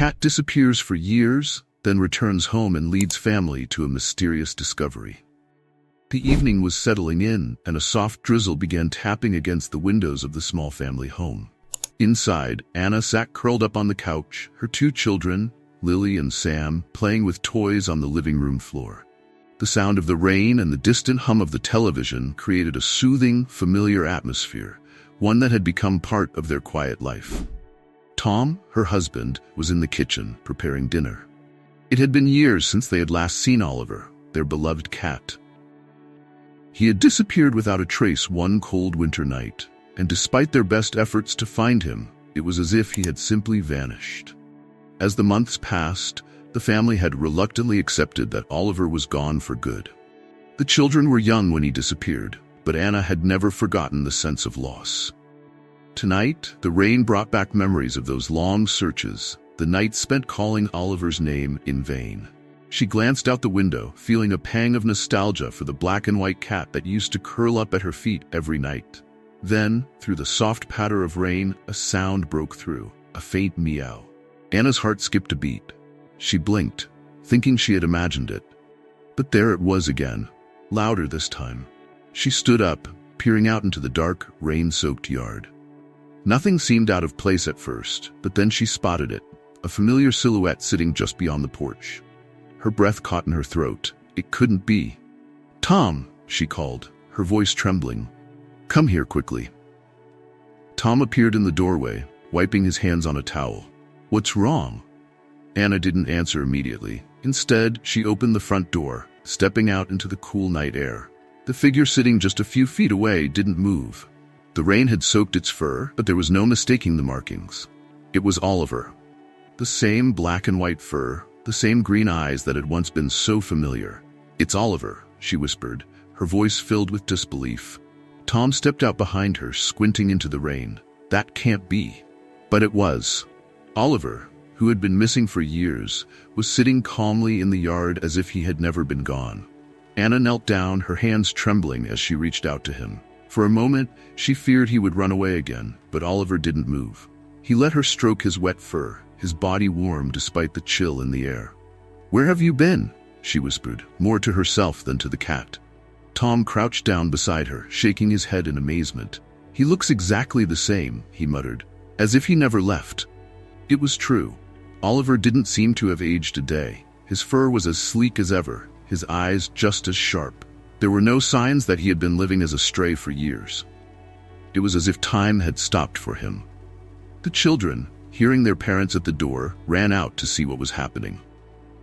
cat disappears for years, then returns home and leads family to a mysterious discovery. The evening was settling in, and a soft drizzle began tapping against the windows of the small family home. Inside, Anna sat curled up on the couch, her two children, Lily and Sam, playing with toys on the living room floor. The sound of the rain and the distant hum of the television created a soothing, familiar atmosphere, one that had become part of their quiet life. Tom, her husband, was in the kitchen, preparing dinner. It had been years since they had last seen Oliver, their beloved cat. He had disappeared without a trace one cold winter night, and despite their best efforts to find him, it was as if he had simply vanished. As the months passed, the family had reluctantly accepted that Oliver was gone for good. The children were young when he disappeared, but Anna had never forgotten the sense of loss. Tonight, the rain brought back memories of those long searches, the nights spent calling Oliver's name in vain. She glanced out the window, feeling a pang of nostalgia for the black and white cat that used to curl up at her feet every night. Then, through the soft patter of rain, a sound broke through, a faint meow. Anna's heart skipped a beat. She blinked, thinking she had imagined it. But there it was again, louder this time. She stood up, peering out into the dark, rain-soaked yard. Nothing seemed out of place at first, but then she spotted it, a familiar silhouette sitting just beyond the porch. Her breath caught in her throat. It couldn't be. "Tom," she called, her voice trembling. "Come here quickly." Tom appeared in the doorway, wiping his hands on a towel. "What's wrong?" Anna didn't answer immediately. Instead, she opened the front door, stepping out into the cool night air. The figure sitting just a few feet away didn't move. The rain had soaked its fur, but there was no mistaking the markings. It was Oliver. The same black and white fur, the same green eyes that had once been so familiar. "It's Oliver," she whispered, her voice filled with disbelief. Tom stepped out behind her, squinting into the rain. That can't be. But it was. Oliver, who had been missing for years, was sitting calmly in the yard as if he had never been gone. Anna knelt down, her hands trembling as she reached out to him. For a moment, she feared he would run away again, but Oliver didn't move. He let her stroke his wet fur, his body warm despite the chill in the air. "Where have you been?" she whispered, more to herself than to the cat. Tom crouched down beside her, shaking his head in amazement. "He looks exactly the same," he muttered, "as if he never left." It was true. Oliver didn't seem to have aged a day. His fur was as sleek as ever, his eyes just as sharp. There were no signs that he had been living as a stray for years. It was as if time had stopped for him. The children, hearing their parents at the door, ran out to see what was happening.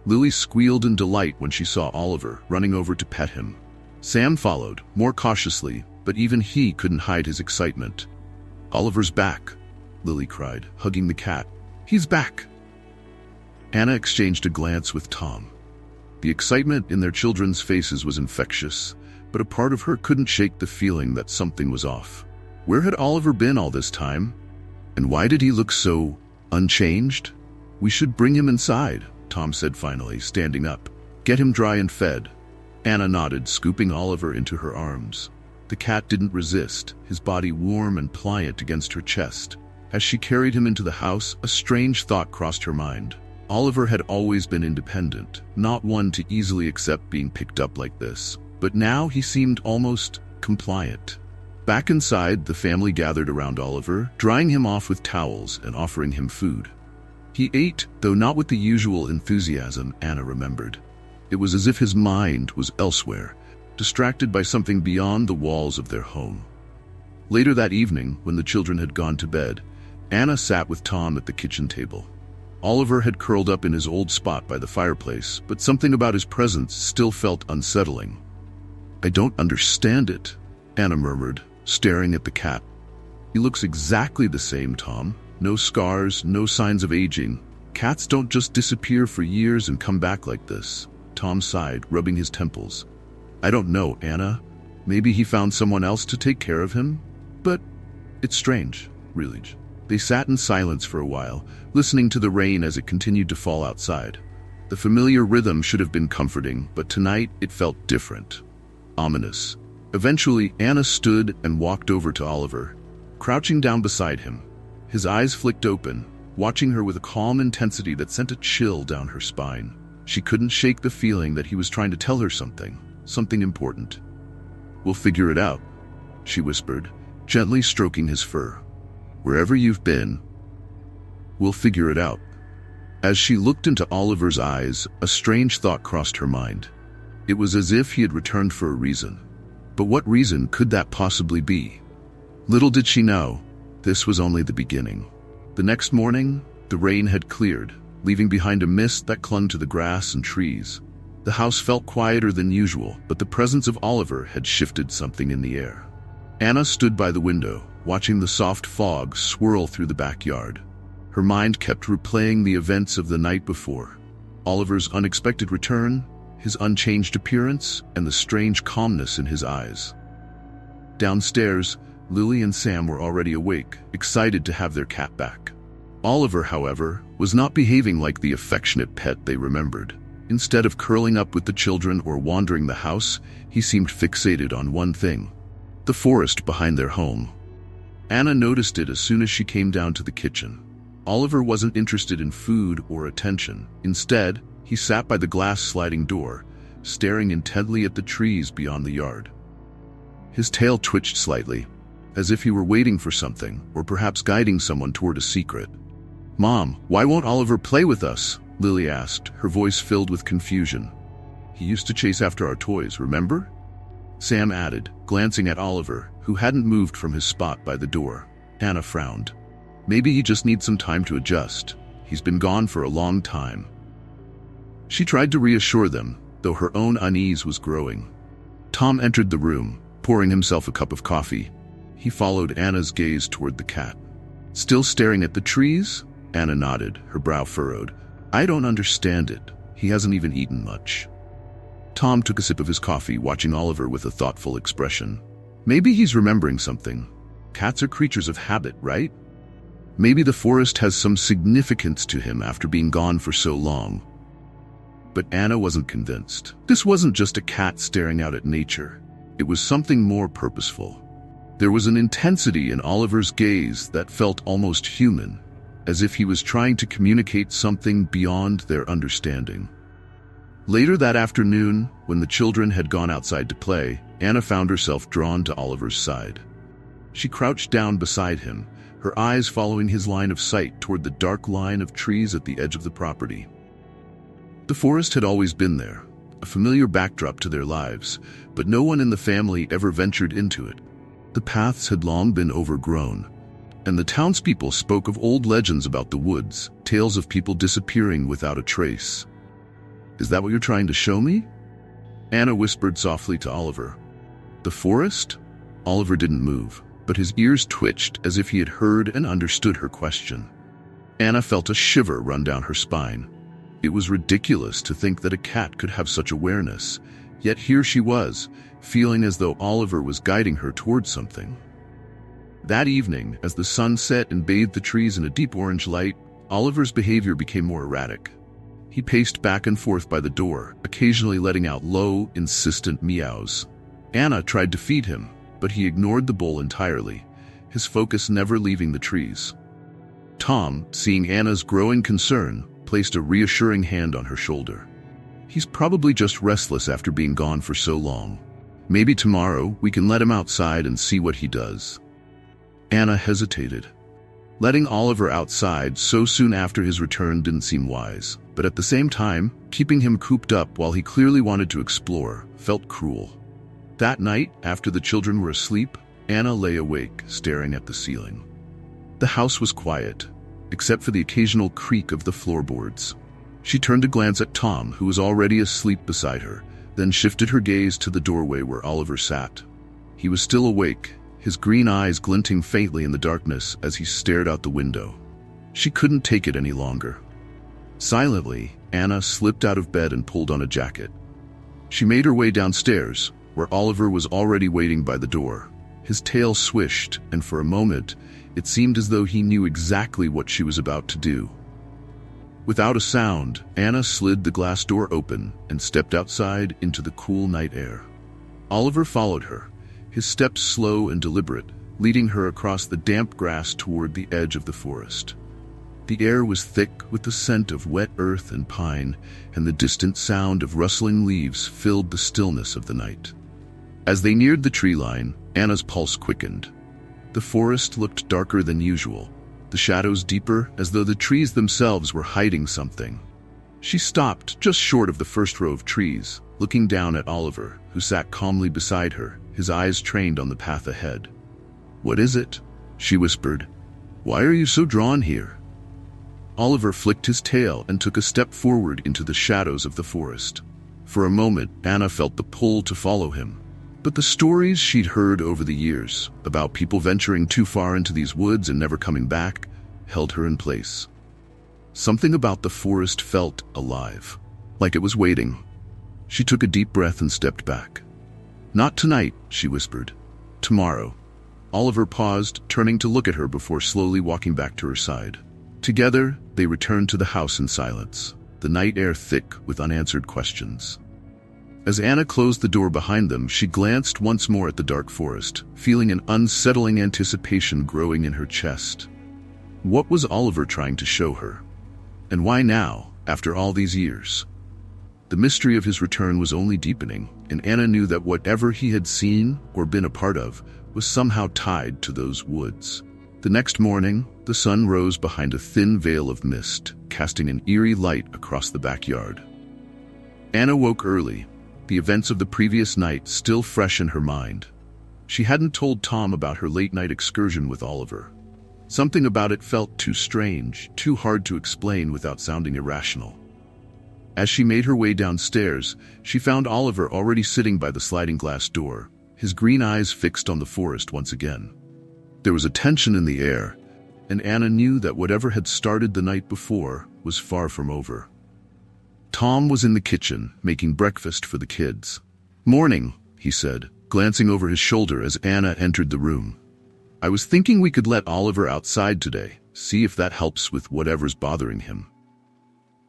Lily squealed in delight when she saw Oliver, running over to pet him. Sam followed, more cautiously, but even he couldn't hide his excitement. "Oliver's back," Lily cried, hugging the cat. "He's back." Anna exchanged a glance with Tom. The excitement in their children's faces was infectious, but a part of her couldn't shake the feeling that something was off. Where had Oliver been all this time? And why did he look so unchanged? "We should bring him inside," Tom said finally, standing up. "Get him dry and fed." Anna nodded, scooping Oliver into her arms. The cat didn't resist, his body warm and pliant against her chest. As she carried him into the house, a strange thought crossed her mind. Oliver had always been independent, not one to easily accept being picked up like this. But now he seemed almost compliant. Back inside, the family gathered around Oliver, drying him off with towels and offering him food. He ate, though not with the usual enthusiasm, Anna remembered. It was as if his mind was elsewhere, distracted by something beyond the walls of their home. Later that evening, when the children had gone to bed, Anna sat with Tom at the kitchen table. Oliver had curled up in his old spot by the fireplace, but something about his presence still felt unsettling. "I don't understand it," Anna murmured, staring at the cat. "He looks exactly the same, Tom. No scars, no signs of aging. Cats don't just disappear for years and come back like this." Tom sighed, rubbing his temples. "I don't know, Anna. Maybe he found someone else to take care of him? But it's strange, really." They sat in silence for a while, listening to the rain as it continued to fall outside. The familiar rhythm should have been comforting, but tonight it felt different, ominous. Eventually, Anna stood and walked over to Oliver, crouching down beside him. His eyes flicked open, watching her with a calm intensity that sent a chill down her spine. She couldn't shake the feeling that he was trying to tell her something important. "We'll figure it out," she whispered, gently stroking his fur. "Wherever you've been, we'll figure it out." As she looked into Oliver's eyes, a strange thought crossed her mind. It was as if he had returned for a reason. But what reason could that possibly be? Little did she know, this was only the beginning. The next morning, the rain had cleared, leaving behind a mist that clung to the grass and trees. The house felt quieter than usual, but the presence of Oliver had shifted something in the air. Anna stood by the window, watching the soft fog swirl through the backyard. Her mind kept replaying the events of the night before. Oliver's unexpected return, his unchanged appearance, and the strange calmness in his eyes. Downstairs, Lily and Sam were already awake, excited to have their cat back. Oliver, however, was not behaving like the affectionate pet they remembered. Instead of curling up with the children or wandering the house, he seemed fixated on one thing: the forest behind their home. Anna noticed it as soon as she came down to the kitchen. Oliver wasn't interested in food or attention. Instead, he sat by the glass sliding door, staring intently at the trees beyond the yard. His tail twitched slightly, as if he were waiting for something, or perhaps guiding someone toward a secret. "Mom, why won't Oliver play with us?" Lily asked, her voice filled with confusion. "He used to chase after our toys, remember?" Sam added, glancing at Oliver, who hadn't moved from his spot by the door. Anna frowned. "Maybe he just needs some time to adjust. He's been gone for a long time." She tried to reassure them, though her own unease was growing. Tom entered the room, pouring himself a cup of coffee. He followed Anna's gaze toward the cat. "Still staring at the trees?" Anna nodded, her brow furrowed. "I don't understand it. He hasn't even eaten much." Tom took a sip of his coffee, watching Oliver with a thoughtful expression. "Maybe he's remembering something. Cats are creatures of habit, right? Maybe the forest has some significance to him after being gone for so long." But Anna wasn't convinced. This wasn't just a cat staring out at nature. It was something more purposeful. There was an intensity in Oliver's gaze that felt almost human, as if he was trying to communicate something beyond their understanding. Later that afternoon, when the children had gone outside to play, Anna found herself drawn to Oliver's side. She crouched down beside him, her eyes following his line of sight toward the dark line of trees at the edge of the property. The forest had always been there, a familiar backdrop to their lives, but no one in the family ever ventured into it. The paths had long been overgrown, and the townspeople spoke of old legends about the woods, tales of people disappearing without a trace. "Is that what you're trying to show me?" Anna whispered softly to Oliver. "The forest?" Oliver didn't move, but his ears twitched as if he had heard and understood her question. Anna felt a shiver run down her spine. It was ridiculous to think that a cat could have such awareness, yet here she was, feeling as though Oliver was guiding her towards something. That evening, as the sun set and bathed the trees in a deep orange light, Oliver's behavior became more erratic. He paced back and forth by the door, occasionally letting out low, insistent meows. Anna tried to feed him, but he ignored the bowl entirely, his focus never leaving the trees. Tom, seeing Anna's growing concern, placed a reassuring hand on her shoulder. "He's probably just restless after being gone for so long. Maybe tomorrow we can let him outside and see what he does." Anna hesitated. Letting Oliver outside so soon after his return didn't seem wise, but at the same time, keeping him cooped up while he clearly wanted to explore felt cruel. That night, after the children were asleep, Anna lay awake, staring at the ceiling. The house was quiet, except for the occasional creak of the floorboards. She turned to glance at Tom, who was already asleep beside her, then shifted her gaze to the doorway where Oliver sat. He was still awake, his green eyes glinting faintly in the darkness as he stared out the window. She couldn't take it any longer. Silently, Anna slipped out of bed and pulled on a jacket. She made her way downstairs, where Oliver was already waiting by the door. His tail swished, and for a moment, it seemed as though he knew exactly what she was about to do. Without a sound, Anna slid the glass door open and stepped outside into the cool night air. Oliver followed her, his steps slow and deliberate, leading her across the damp grass toward the edge of the forest. The air was thick with the scent of wet earth and pine, and the distant sound of rustling leaves filled the stillness of the night. As they neared the tree line, Anna's pulse quickened. The forest looked darker than usual, the shadows deeper, as though the trees themselves were hiding something. She stopped just short of the first row of trees, looking down at Oliver, who sat calmly beside her, his eyes trained on the path ahead. "What is it?" she whispered. "Why are you so drawn here?" Oliver flicked his tail and took a step forward into the shadows of the forest. For a moment, Anna felt the pull to follow him. But the stories she'd heard over the years, about people venturing too far into these woods and never coming back, held her in place. Something about the forest felt alive, like it was waiting. She took a deep breath and stepped back. "Not tonight," she whispered. "Tomorrow." Oliver paused, turning to look at her before slowly walking back to her side. Together, they returned to the house in silence, the night air thick with unanswered questions. As Anna closed the door behind them, she glanced once more at the dark forest, feeling an unsettling anticipation growing in her chest. What was Oliver trying to show her? And why now, after all these years? The mystery of his return was only deepening, and Anna knew that whatever he had seen or been a part of was somehow tied to those woods. The next morning, the sun rose behind a thin veil of mist, casting an eerie light across the backyard. Anna woke early, the events of the previous night still fresh in her mind. She hadn't told Tom about her late-night excursion with Oliver. Something about it felt too strange, too hard to explain without sounding irrational. As she made her way downstairs, she found Oliver already sitting by the sliding glass door, his green eyes fixed on the forest once again. There was a tension in the air, and Anna knew that whatever had started the night before was far from over. Tom was in the kitchen, making breakfast for the kids. "Morning," he said, glancing over his shoulder as Anna entered the room. "I was thinking we could let Oliver outside today, see if that helps with whatever's bothering him."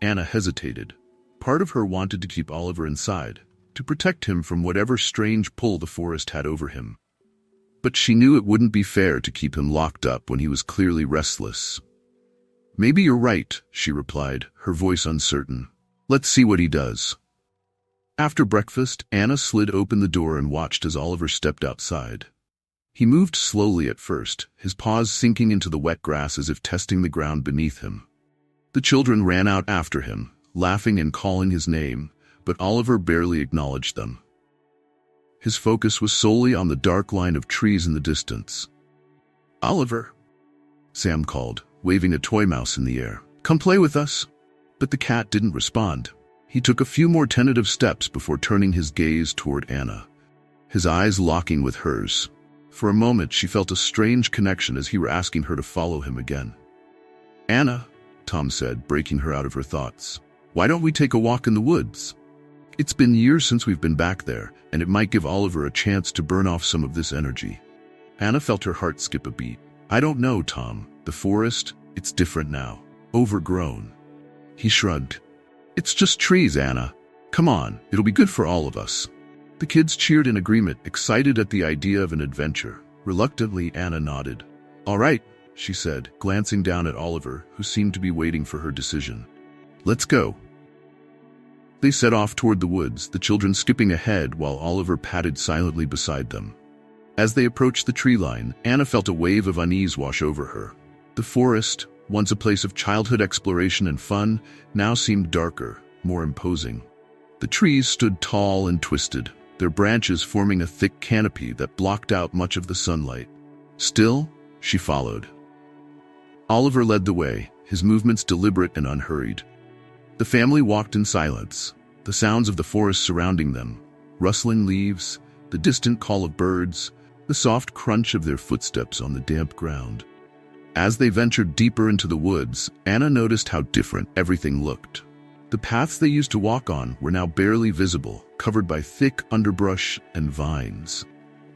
Anna hesitated. Part of her wanted to keep Oliver inside, to protect him from whatever strange pull the forest had over him. But she knew it wouldn't be fair to keep him locked up when he was clearly restless. "Maybe you're right," she replied, her voice uncertain. "Let's see what he does." After breakfast, Anna slid open the door and watched as Oliver stepped outside. He moved slowly at first, his paws sinking into the wet grass as if testing the ground beneath him. The children ran out after him, laughing and calling his name, but Oliver barely acknowledged them. His focus was solely on the dark line of trees in the distance. "Oliver," Sam called, waving a toy mouse in the air. "Come play with us." But the cat didn't respond. He took a few more tentative steps before turning his gaze toward Anna, his eyes locking with hers. For a moment, she felt a strange connection as he were asking her to follow him again. "Anna," Tom said, breaking her out of her thoughts, "why don't we take a walk in the woods? It's been years since we've been back there, and it might give Oliver a chance to burn off some of this energy." Anna felt her heart skip a beat. "I don't know, Tom. The forest, it's different now. Overgrown." He shrugged. "It's just trees, Anna. Come on, it'll be good for all of us." The kids cheered in agreement, excited at the idea of an adventure. Reluctantly, Anna nodded. "All right," she said, glancing down at Oliver, who seemed to be waiting for her decision. "Let's go." They set off toward the woods, the children skipping ahead while Oliver padded silently beside them. As they approached the tree line, Anna felt a wave of unease wash over her. The forest, once a place of childhood exploration and fun, now seemed darker, more imposing. The trees stood tall and twisted, their branches forming a thick canopy that blocked out much of the sunlight. Still, she followed. Oliver led the way, his movements deliberate and unhurried. The family walked in silence, the sounds of the forest surrounding them, rustling leaves, the distant call of birds, the soft crunch of their footsteps on the damp ground. As they ventured deeper into the woods, Anna noticed how different everything looked. The paths they used to walk on were now barely visible, covered by thick underbrush and vines.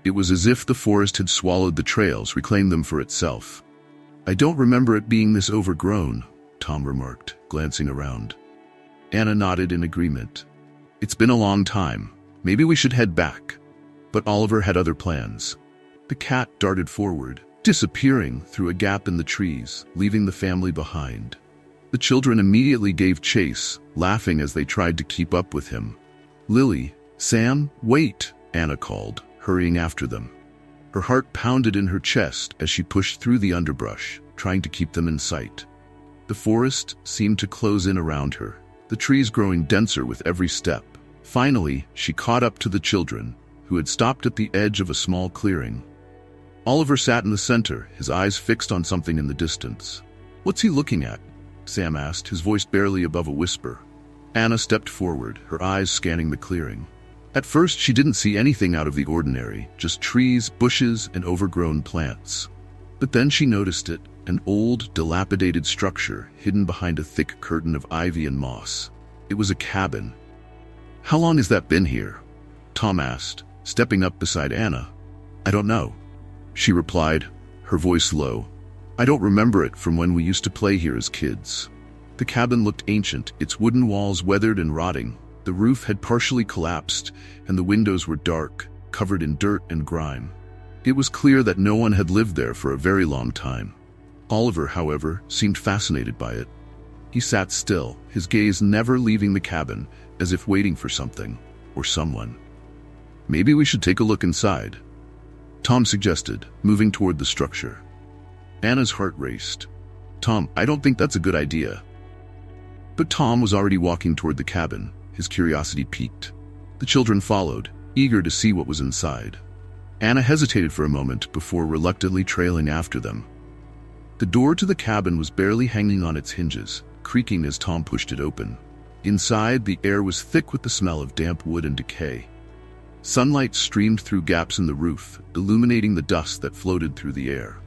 It was as if the forest had swallowed the trails, reclaimed them for itself. "I don't remember it being this overgrown," Tom remarked, glancing around. Anna nodded in agreement. "It's been a long time. Maybe we should head back." But Oliver had other plans. The cat darted forward, disappearing through a gap in the trees, leaving the family behind. The children immediately gave chase, laughing as they tried to keep up with him. "Lily, Sam, wait," Anna called, hurrying after them. Her heart pounded in her chest as she pushed through the underbrush, trying to keep them in sight. The forest seemed to close in around her, the trees growing denser with every step. Finally, she caught up to the children, who had stopped at the edge of a small clearing. Oliver sat in the center, his eyes fixed on something in the distance. "What's he looking at?" Sam asked, his voice barely above a whisper. Anna stepped forward, her eyes scanning the clearing. At first, she didn't see anything out of the ordinary, just trees, bushes, and overgrown plants. But then she noticed it, an old, dilapidated structure hidden behind a thick curtain of ivy and moss. It was a cabin. "How long has that been here?" Tom asked, stepping up beside Anna. "I don't know," she replied, her voice low. "I don't remember it from when we used to play here as kids." The cabin looked ancient, its wooden walls weathered and rotting. The roof had partially collapsed, and the windows were dark, covered in dirt and grime. It was clear that no one had lived there for a very long time. Oliver, however, seemed fascinated by it. He sat still, his gaze never leaving the cabin, as if waiting for something, or someone. "Maybe we should take a look inside," Tom suggested, moving toward the structure. Anna's heart raced. "Tom, I don't think that's a good idea." But Tom was already walking toward the cabin, his curiosity piqued. The children followed, eager to see what was inside. Anna hesitated for a moment before reluctantly trailing after them. The door to the cabin was barely hanging on its hinges, creaking as Tom pushed it open. Inside, the air was thick with the smell of damp wood and decay. Sunlight streamed through gaps in the roof, illuminating the dust that floated through the air.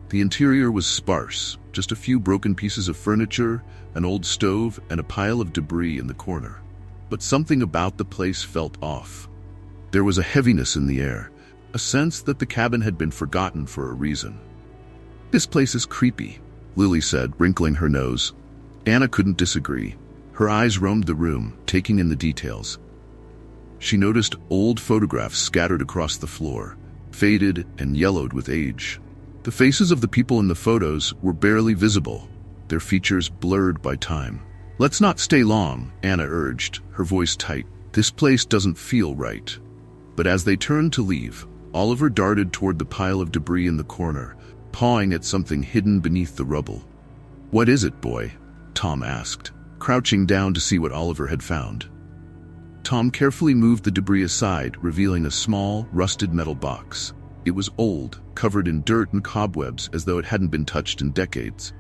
The interior was sparse, just a few broken pieces of furniture, an old stove, and a pile of debris in the corner. But something about the place felt off. There was a heaviness in the air, a sense that the cabin had been forgotten for a reason. "This place is creepy," Lily said, wrinkling her nose. Anna couldn't disagree. Her eyes roamed the room, taking in the details. She noticed old photographs scattered across the floor, faded and yellowed with age. The faces of the people in the photos were barely visible, their features blurred by time. "Let's not stay long," Anna urged, her voice tight. "This place doesn't feel right." But as they turned to leave, Oliver darted toward the pile of debris in the corner, pawing at something hidden beneath the rubble. "What is it, boy?" Tom asked, crouching down to see what Oliver had found. Tom carefully moved the debris aside, revealing a small, rusted metal box. It was old, covered in dirt and cobwebs as though it hadn't been touched in decades.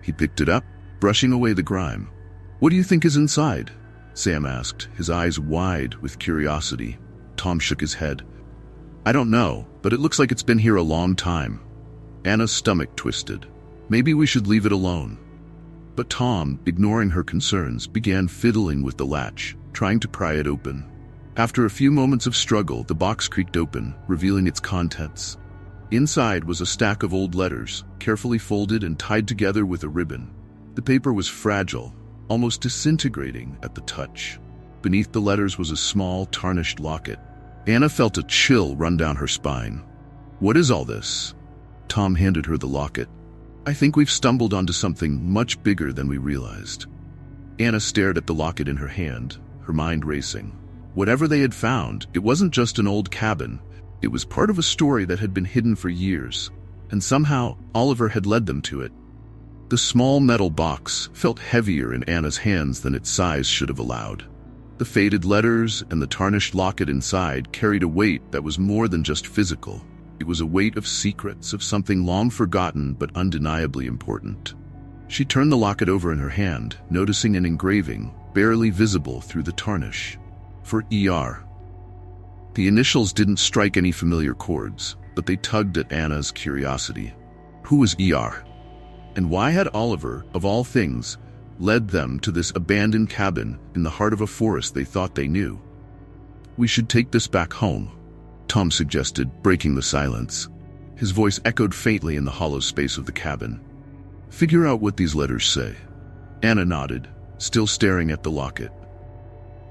He picked it up, brushing away the grime. "What do you think is inside?" Sam asked, his eyes wide with curiosity. Tom shook his head. "I don't know, but it looks like it's been here a long time." Anna's stomach twisted. Maybe we should leave it alone. But Tom, ignoring her concerns, began fiddling with the latch, trying to pry it open. After a few moments of struggle, the box creaked open, revealing its contents. Inside was a stack of old letters, carefully folded and tied together with a ribbon. The paper was fragile, almost disintegrating at the touch. Beneath the letters was a small, tarnished locket. Anna felt a chill run down her spine. "What is all this?" Tom handed her the locket. "I think we've stumbled onto something much bigger than we realized." Anna stared at the locket in her hand, her mind racing. Whatever they had found, it wasn't just an old cabin. It was part of a story that had been hidden for years, and somehow Oliver had led them to it. The small metal box felt heavier in Anna's hands than its size should have allowed. The faded letters and the tarnished locket inside carried a weight that was more than just physical. It was a weight of secrets, of something long forgotten but undeniably important. She turned the locket over in her hand, noticing an engraving, barely visible through the tarnish. For ER. The initials didn't strike any familiar chords, but they tugged at Anna's curiosity. Who was ER? And why had Oliver, of all things, led them to this abandoned cabin in the heart of a forest they thought they knew? "We should take this back home," Tom suggested, breaking the silence. His voice echoed faintly in the hollow space of the cabin. "Figure out what these letters say." Anna nodded, still staring at the locket.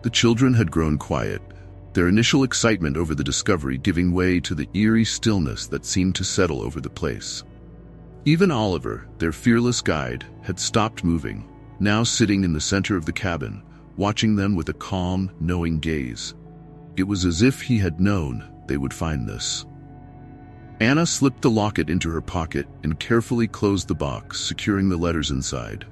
The children had grown quiet, their initial excitement over the discovery giving way to the eerie stillness that seemed to settle over the place. Even Oliver, their fearless guide, had stopped moving, now sitting in the center of the cabin, watching them with a calm, knowing gaze. It was as if he had known they would find this. Anna slipped the locket into her pocket and carefully closed the box, securing the letters inside.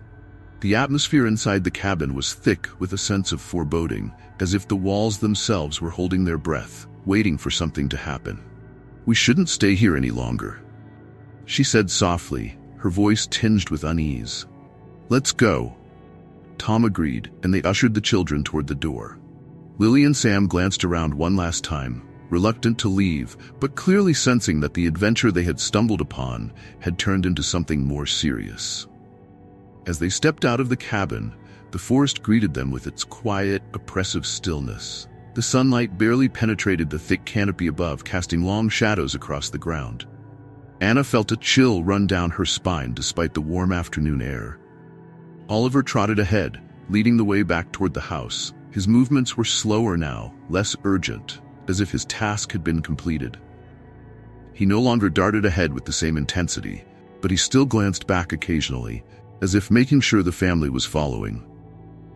The atmosphere inside the cabin was thick with a sense of foreboding, as if the walls themselves were holding their breath, waiting for something to happen. "We shouldn't stay here any longer," she said softly, her voice tinged with unease. "Let's go." Tom agreed, and they ushered the children toward the door. Lily and Sam glanced around one last time, reluctant to leave, but clearly sensing that the adventure they had stumbled upon had turned into something more serious. As they stepped out of the cabin, the forest greeted them with its quiet, oppressive stillness. The sunlight barely penetrated the thick canopy above, casting long shadows across the ground. Anna felt a chill run down her spine despite the warm afternoon air. Oliver trotted ahead, leading the way back toward the house. His movements were slower now, less urgent, as if his task had been completed. He no longer darted ahead with the same intensity, but he still glanced back occasionally, as if making sure the family was following.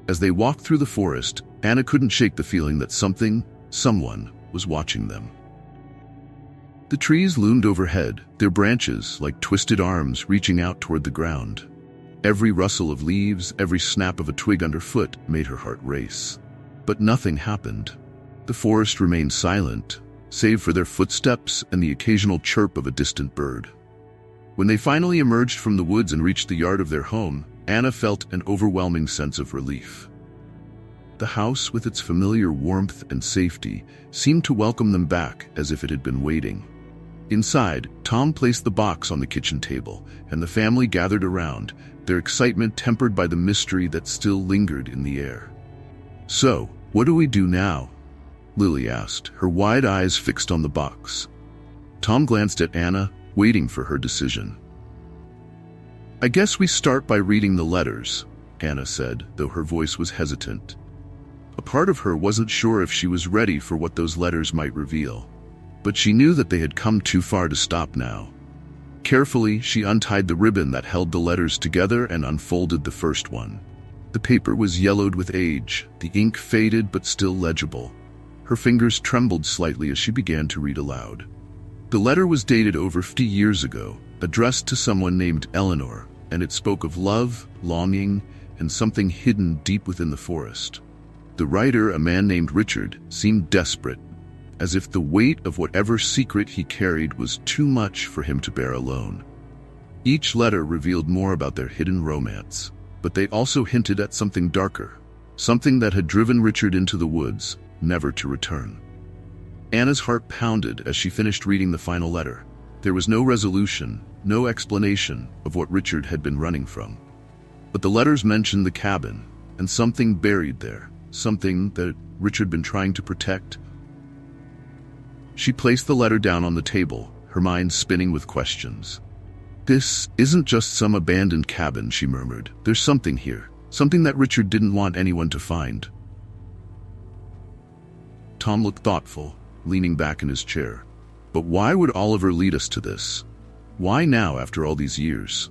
As they walked through the forest, Anna couldn't shake the feeling that someone was watching them. The trees loomed overhead, their branches like twisted arms reaching out toward the ground. Every rustle of leaves, every snap of a twig underfoot made her heart race. But nothing happened. The forest remained silent, save for their footsteps and the occasional chirp of a distant bird. When they finally emerged from the woods and reached the yard of their home, Anna felt an overwhelming sense of relief. The house, with its familiar warmth and safety, seemed to welcome them back as if it had been waiting. Inside, Tom placed the box on the kitchen table, and the family gathered around, their excitement tempered by the mystery that still lingered in the air. "So, what do we do now?" Lily asked, her wide eyes fixed on the box. Tom glanced at Anna, waiting for her decision. "I guess we start by reading the letters," Anna said, though her voice was hesitant. A part of her wasn't sure if she was ready for what those letters might reveal, but she knew that they had come too far to stop now. Carefully, she untied the ribbon that held the letters together and unfolded the first one. The paper was yellowed with age, the ink faded but still legible. Her fingers trembled slightly as she began to read aloud. The letter was dated over 50 years ago, addressed to someone named Eleanor, and it spoke of love, longing, and something hidden deep within the forest. The writer, a man named Richard, seemed desperate, as if the weight of whatever secret he carried was too much for him to bear alone. Each letter revealed more about their hidden romance, but they also hinted at something darker, something that had driven Richard into the woods, never to return. Anna's heart pounded as she finished reading the final letter. There was no resolution, no explanation of what Richard had been running from. But the letters mentioned the cabin, and something buried there, something that Richard had been trying to protect. She placed the letter down on the table, her mind spinning with questions. "This isn't just some abandoned cabin," she murmured. "There's something here, something that Richard didn't want anyone to find." Tom looked thoughtful, leaning back in his chair. "But why would Oliver lead us to this? Why now, after all these years?"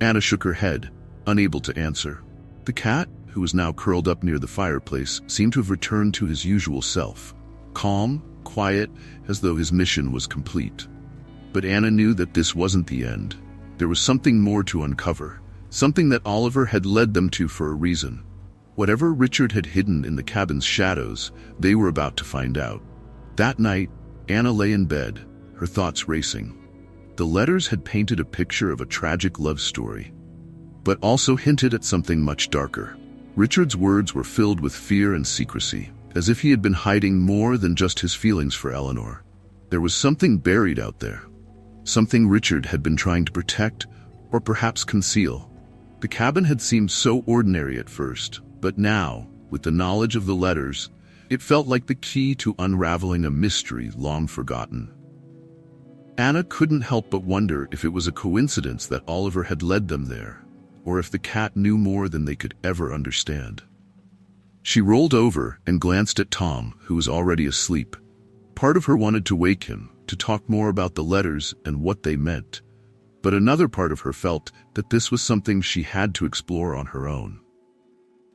Anna shook her head, unable to answer. The cat, who was now curled up near the fireplace, seemed to have returned to his usual self, calm, quiet, as though his mission was complete. But Anna knew that this wasn't the end. There was something more to uncover, something that Oliver had led them to for a reason. Whatever Richard had hidden in the cabin's shadows, they were about to find out. That night, Anna lay in bed, her thoughts racing. The letters had painted a picture of a tragic love story, but also hinted at something much darker. Richard's words were filled with fear and secrecy, as if he had been hiding more than just his feelings for Eleanor. There was something buried out there, something Richard had been trying to protect, or perhaps conceal. The cabin had seemed so ordinary at first, but now, with the knowledge of the letters, it felt like the key to unraveling a mystery long forgotten. Anna couldn't help but wonder if it was a coincidence that Oliver had led them there, or if the cat knew more than they could ever understand. She rolled over and glanced at Tom, who was already asleep. Part of her wanted to wake him, to talk more about the letters and what they meant. But another part of her felt that this was something she had to explore on her own.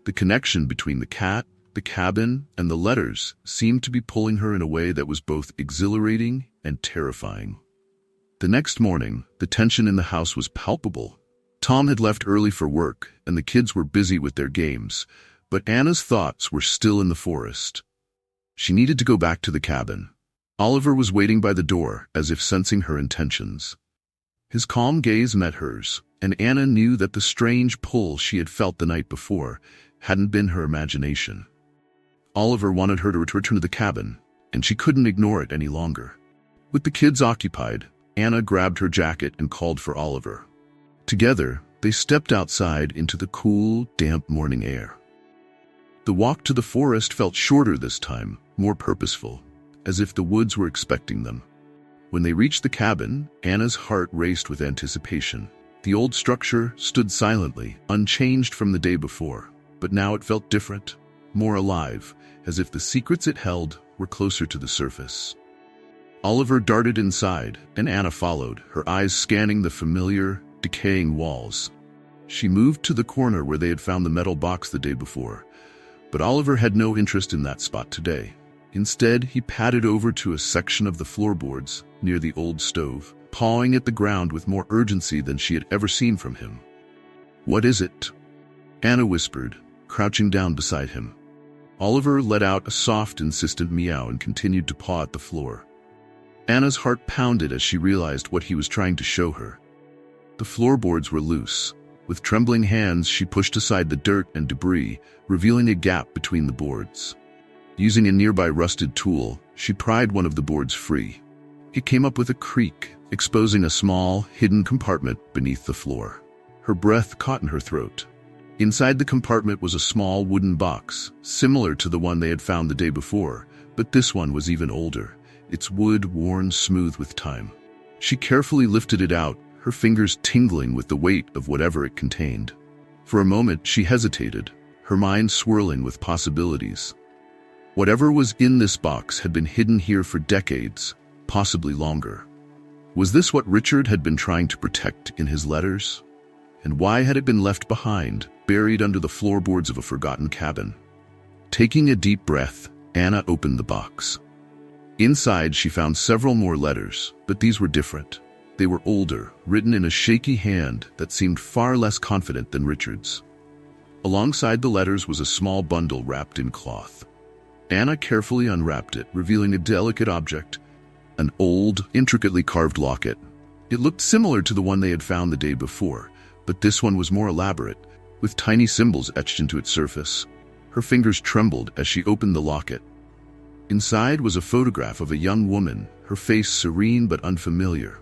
The connection between the cat, the cabin, and the letters seemed to be pulling her in a way that was both exhilarating and terrifying. The next morning, the tension in the house was palpable. Tom had left early for work, and the kids were busy with their games, but Anna's thoughts were still in the forest. She needed to go back to the cabin. Oliver was waiting by the door, as if sensing her intentions. His calm gaze met hers, and Anna knew that the strange pull she had felt the night before hadn't been her imagination. Oliver wanted her to return to the cabin, and she couldn't ignore it any longer. With the kids occupied, Anna grabbed her jacket and called for Oliver. Together, they stepped outside into the cool, damp morning air. The walk to the forest felt shorter this time, more purposeful, as if the woods were expecting them. When they reached the cabin, Anna's heart raced with anticipation. The old structure stood silently, unchanged from the day before, but now it felt different, more alive, as if the secrets it held were closer to the surface. Oliver darted inside, and Anna followed, her eyes scanning the familiar, decaying walls. She moved to the corner where they had found the metal box the day before, but Oliver had no interest in that spot today. Instead, he padded over to a section of the floorboards near the old stove, pawing at the ground with more urgency than she had ever seen from him. "What is it?" Anna whispered, crouching down beside him. Oliver let out a soft, insistent meow and continued to paw at the floor. Anna's heart pounded as she realized what he was trying to show her. The floorboards were loose. With trembling hands, she pushed aside the dirt and debris, revealing a gap between the boards. Using a nearby rusted tool, she pried one of the boards free. It came up with a creak, exposing a small, hidden compartment beneath the floor. Her breath caught in her throat. Inside the compartment was a small wooden box, similar to the one they had found the day before, but this one was even older, its wood worn smooth with time. She carefully lifted it out, her fingers tingling with the weight of whatever it contained. For a moment she hesitated, her mind swirling with possibilities. Whatever was in this box had been hidden here for decades, possibly longer. Was this what Richard had been trying to protect in his letters? And why had it been left behind, buried under the floorboards of a forgotten cabin? Taking a deep breath, Anna opened the box. Inside, she found several more letters, but these were different. They were older, written in a shaky hand that seemed far less confident than Richard's. Alongside the letters was a small bundle wrapped in cloth. Anna carefully unwrapped it, revealing a delicate object, an old, intricately carved locket. It looked similar to the one they had found the day before, but this one was more elaborate, with tiny symbols etched into its surface. Her fingers trembled as she opened the locket. Inside was a photograph of a young woman, her face serene but unfamiliar.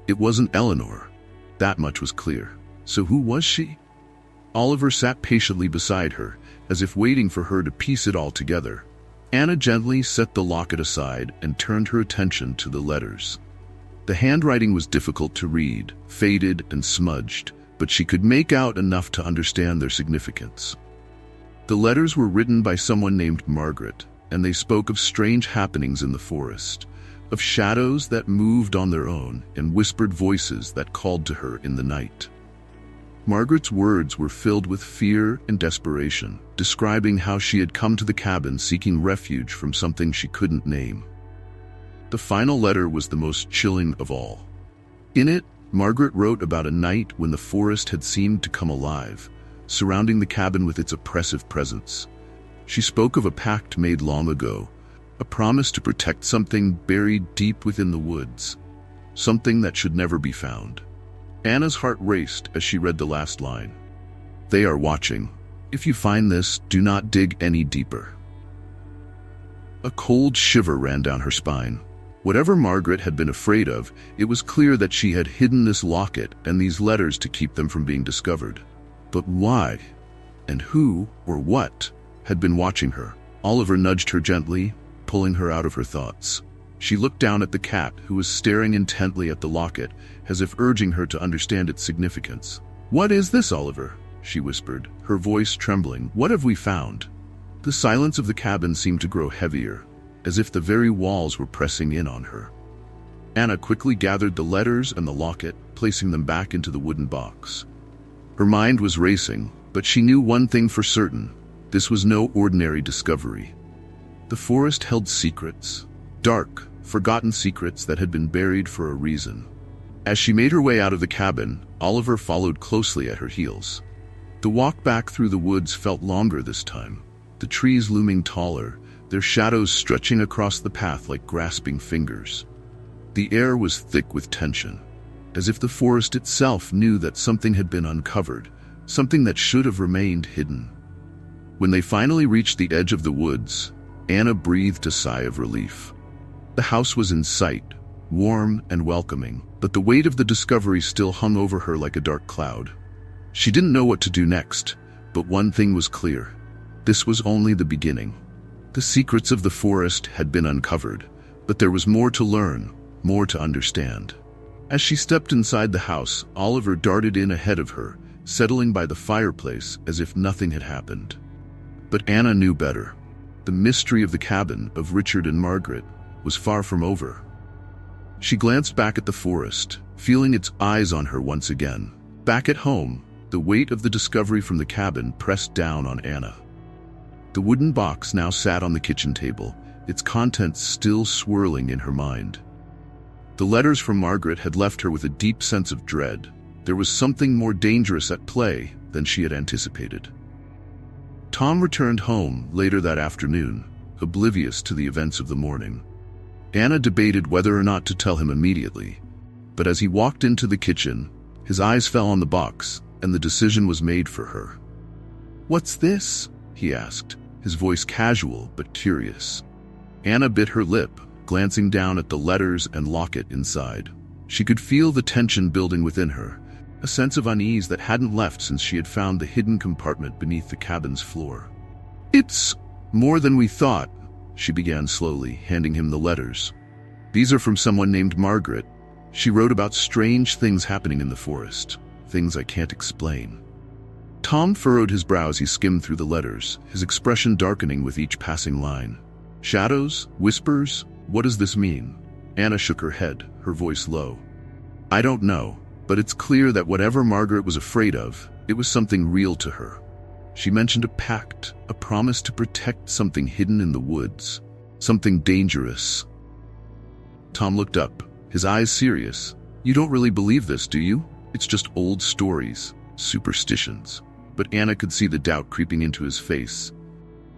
It wasn't Eleanor. That much was clear. So who was she? Oliver sat patiently beside her, as if waiting for her to piece it all together. Anna gently set the locket aside and turned her attention to the letters. The handwriting was difficult to read, faded and smudged, but she could make out enough to understand their significance. The letters were written by someone named Margaret, and they spoke of strange happenings in the forest, of shadows that moved on their own and whispered voices that called to her in the night. Margaret's words were filled with fear and desperation, describing how she had come to the cabin seeking refuge from something she couldn't name. The final letter was the most chilling of all. In it, Margaret wrote about a night when the forest had seemed to come alive, surrounding the cabin with its oppressive presence. She spoke of a pact made long ago, a promise to protect something buried deep within the woods, something that should never be found. Anna's heart raced as she read the last line. "They are watching. If you find this, do not dig any deeper." A cold shiver ran down her spine. Whatever Margaret had been afraid of, it was clear that she had hidden this locket and these letters to keep them from being discovered. But why? And who, or what, had been watching her? Oliver nudged her gently, pulling her out of her thoughts. She looked down at the cat, who was staring intently at the locket, as if urging her to understand its significance. "What is this, Oliver?" she whispered, her voice trembling. "What have we found?" The silence of the cabin seemed to grow heavier, as if the very walls were pressing in on her. Anna quickly gathered the letters and the locket, placing them back into the wooden box. Her mind was racing, but she knew one thing for certain. This was no ordinary discovery. The forest held secrets, dark, forgotten secrets that had been buried for a reason. As she made her way out of the cabin, Oliver followed closely at her heels. The walk back through the woods felt longer this time, the trees looming taller, their shadows stretching across the path like grasping fingers. The air was thick with tension, as if the forest itself knew that something had been uncovered, something that should have remained hidden. When they finally reached the edge of the woods, Anna breathed a sigh of relief. The house was in sight, warm and welcoming, but the weight of the discovery still hung over her like a dark cloud. She didn't know what to do next, but one thing was clear. This was only the beginning. The secrets of the forest had been uncovered, but there was more to learn, more to understand. As she stepped inside the house, Oliver darted in ahead of her, settling by the fireplace as if nothing had happened. But Anna knew better. The mystery of the cabin, of Richard and Margaret, was far from over. She glanced back at the forest, feeling its eyes on her once again. Back at home, the weight of the discovery from the cabin pressed down on Anna. The wooden box now sat on the kitchen table, its contents still swirling in her mind. The letters from Margaret had left her with a deep sense of dread. There was something more dangerous at play than she had anticipated. Tom returned home later that afternoon, oblivious to the events of the morning. Anna debated whether or not to tell him immediately, but as he walked into the kitchen, his eyes fell on the box, and the decision was made for her. "What's this?" he asked, his voice casual but curious. Anna bit her lip, glancing down at the letters and locket inside. She could feel the tension building within her, a sense of unease that hadn't left since she had found the hidden compartment beneath the cabin's floor. "It's more than we thought," she began slowly, handing him the letters. "These are from someone named Margaret. She wrote about strange things happening in the forest, things I can't explain." Tom furrowed his brow as he skimmed through the letters, his expression darkening with each passing line. "Shadows? Whispers? What does this mean?" Anna shook her head, her voice low. "I don't know, but it's clear that whatever Margaret was afraid of, it was something real to her. She mentioned a pact, a promise to protect something hidden in the woods, something dangerous." Tom looked up, his eyes serious. "You don't really believe this, do you? It's just old stories, superstitions." But Anna could see the doubt creeping into his face.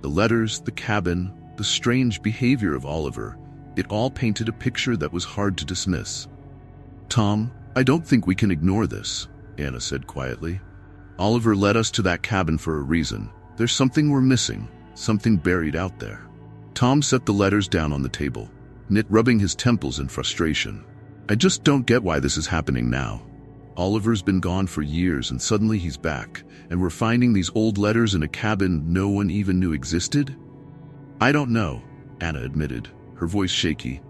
The letters, the cabin, the strange behavior of Oliver, it all painted a picture that was hard to dismiss. "Tom, I don't think we can ignore this," Anna said quietly. "Oliver led us to that cabin for a reason. There's something we're missing, something buried out there." Tom set the letters down on the table, rubbing his temples in frustration. "I just don't get why this is happening now. Oliver's been gone for years and suddenly he's back, and we're finding these old letters in a cabin no one even knew existed?" "I don't know," Anna admitted, her voice shaky.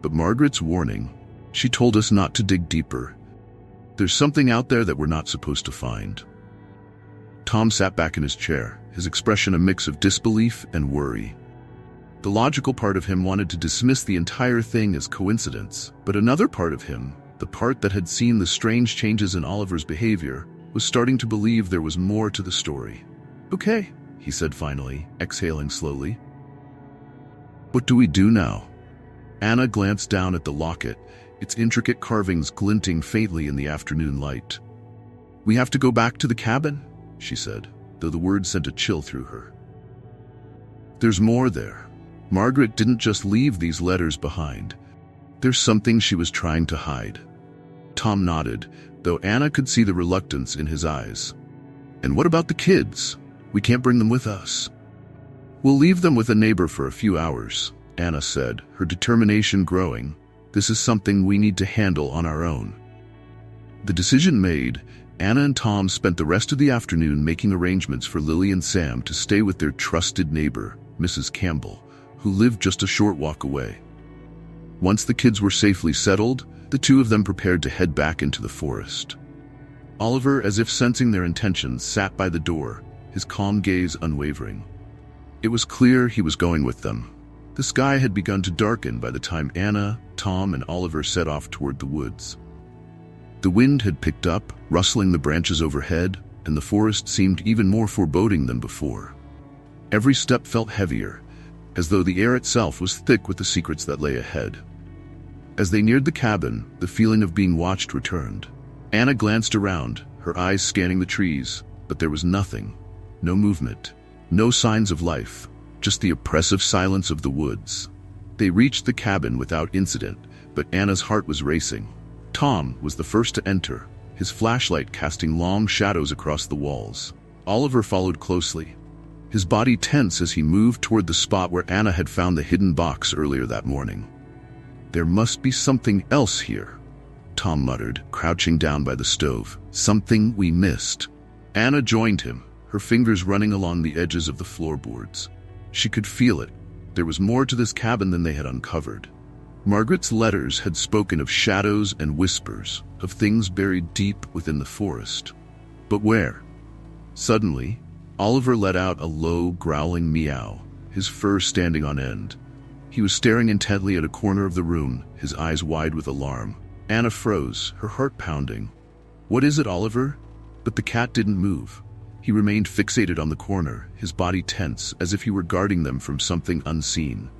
"But Margaret's warning, she told us not to dig deeper. There's something out there that we're not supposed to find." Tom sat back in his chair, his expression a mix of disbelief and worry. The logical part of him wanted to dismiss the entire thing as coincidence, but another part of him, the part that had seen the strange changes in Oliver's behavior, was starting to believe there was more to the story. "Okay," he said finally, exhaling slowly. "What do we do now?" Anna glanced down at the locket, its intricate carvings glinting faintly in the afternoon light. "We have to go back to the cabin," she said, though the words sent a chill through her. "There's more there. Margaret didn't just leave these letters behind. There's something she was trying to hide." Tom nodded, though Anna could see the reluctance in his eyes. "And what about the kids? We can't bring them with us." "We'll leave them with a neighbor for a few hours," Anna said, her determination growing. "This is something we need to handle on our own." The decision made, Anna and Tom spent the rest of the afternoon making arrangements for Lily and Sam to stay with their trusted neighbor, Mrs. Campbell, who lived just a short walk away. Once the kids were safely settled, the two of them prepared to head back into the forest. Oliver, as if sensing their intentions, sat by the door, his calm gaze unwavering. It was clear he was going with them. The sky had begun to darken by the time Anna, Tom, and Oliver set off toward the woods. The wind had picked up, rustling the branches overhead, and the forest seemed even more foreboding than before. Every step felt heavier, as though the air itself was thick with the secrets that lay ahead. As they neared the cabin, the feeling of being watched returned. Anna glanced around, her eyes scanning the trees, but there was nothing. No movement, no signs of life, just the oppressive silence of the woods. They reached the cabin without incident, but Anna's heart was racing. Tom was the first to enter, his flashlight casting long shadows across the walls. Oliver followed closely, his body tense as he moved toward the spot where Anna had found the hidden box earlier that morning. "There must be something else here," Tom muttered, crouching down by the stove. "Something we missed." Anna joined him, her fingers running along the edges of the floorboards. She could feel it. There was more to this cabin than they had uncovered. Margaret's letters had spoken of shadows and whispers, of things buried deep within the forest. But where? Suddenly, Oliver let out a low, growling meow, his fur standing on end. He was staring intently at a corner of the room, his eyes wide with alarm. Anna froze, her heart pounding. "What is it, Oliver?" But the cat didn't move. He remained fixated on the corner, his body tense, as if he were guarding them from something unseen.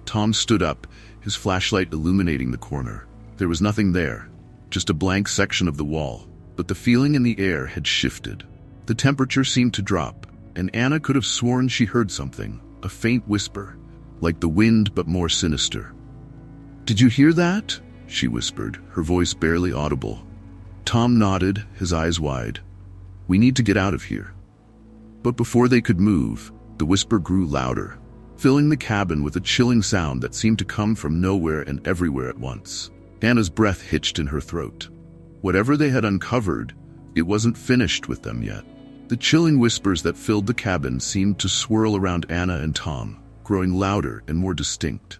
Tom stood up, his flashlight illuminating the corner. There was nothing there, just a blank section of the wall, but the feeling in the air had shifted. The temperature seemed to drop, and Anna could have sworn she heard something, a faint whisper, like the wind but more sinister. "Did you hear that?" she whispered, her voice barely audible. Tom nodded, his eyes wide. "We need to get out of here." But before they could move, the whisper grew louder, filling the cabin with a chilling sound that seemed to come from nowhere and everywhere at once. Anna's breath hitched in her throat. Whatever they had uncovered, it wasn't finished with them yet. The chilling whispers that filled the cabin seemed to swirl around Anna and Tom, growing louder and more distinct.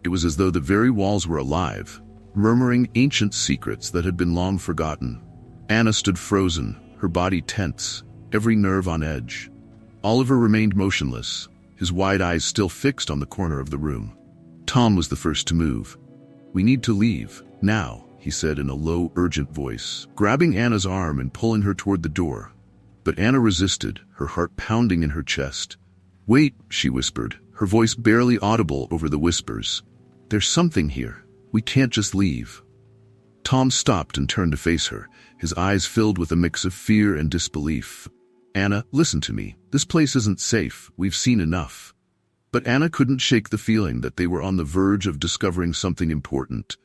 It was as though the very walls were alive, murmuring ancient secrets that had been long forgotten. Anna stood frozen, her body tense, every nerve on edge. Oliver remained motionless, his wide eyes still fixed on the corner of the room. Tom was the first to move. "We need to leave, now," he said in a low, urgent voice, grabbing Anna's arm and pulling her toward the door. But Anna resisted, her heart pounding in her chest. "Wait," she whispered, her voice barely audible over the whispers. "There's something here. We can't just leave." Tom stopped and turned to face her, his eyes filled with a mix of fear and disbelief. "Anna, listen to me. This place isn't safe. We've seen enough." But Anna couldn't shake the feeling that they were on the verge of discovering something important,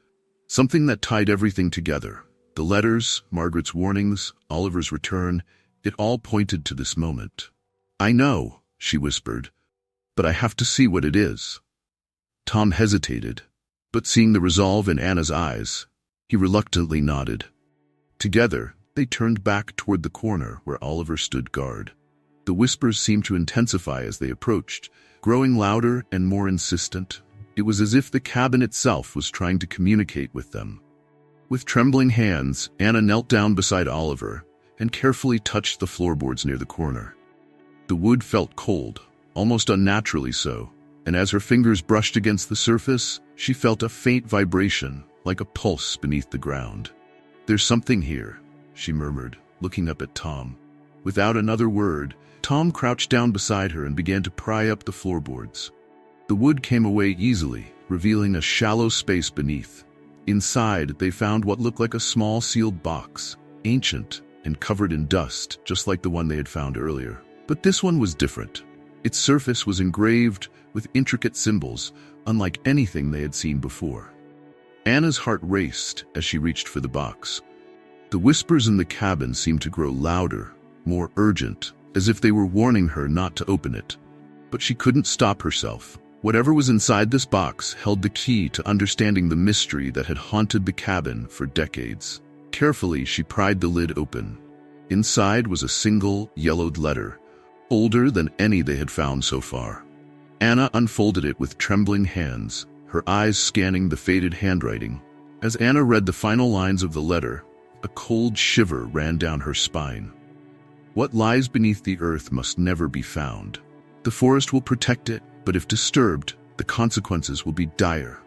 something that tied everything together. The letters, Margaret's warnings, Oliver's return, it all pointed to this moment. "I know," she whispered, "but I have to see what it is." Tom hesitated, but seeing the resolve in Anna's eyes, he reluctantly nodded. Together, they turned back toward the corner where Oliver stood guard. The whispers seemed to intensify as they approached, growing louder and more insistent. It was as if the cabin itself was trying to communicate with them. With trembling hands, Anna knelt down beside Oliver and carefully touched the floorboards near the corner. The wood felt cold, almost unnaturally so, and as her fingers brushed against the surface, she felt a faint vibration, like a pulse beneath the ground. "There's something here," she murmured, looking up at Tom. Without another word, Tom crouched down beside her and began to pry up the floorboards. The wood came away easily, revealing a shallow space beneath. Inside, they found what looked like a small sealed box, ancient and covered in dust, just like the one they had found earlier. But this one was different. Its surface was engraved with intricate symbols, unlike anything they had seen before. Anna's heart raced as she reached for the box. The whispers in the cabin seemed to grow louder, more urgent, as if they were warning her not to open it. But she couldn't stop herself. Whatever was inside this box held the key to understanding the mystery that had haunted the cabin for decades. Carefully, she pried the lid open. Inside was a single, yellowed letter, older than any they had found so far. Anna unfolded it with trembling hands, her eyes scanning the faded handwriting. As Anna read the final lines of the letter, a cold shiver ran down her spine. "What lies beneath the earth must never be found. The forest will protect it, but if disturbed, The consequences will be dire.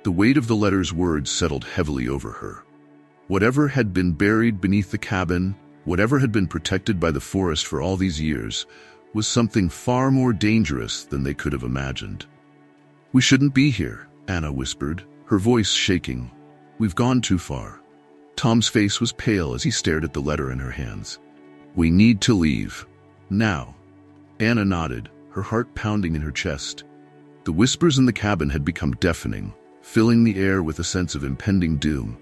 The weight of the letter's words settled heavily over her. Whatever had been buried beneath the cabin, whatever had been protected by the forest for all these years, was something far more dangerous than they could have imagined. "We shouldn't be here," Anna whispered, her voice shaking. "We've gone too far." Tom's face was pale as he stared at the letter in her hands. "We need to leave. Now." Anna nodded, her heart pounding in her chest. The whispers in the cabin had become deafening, filling the air with a sense of impending doom.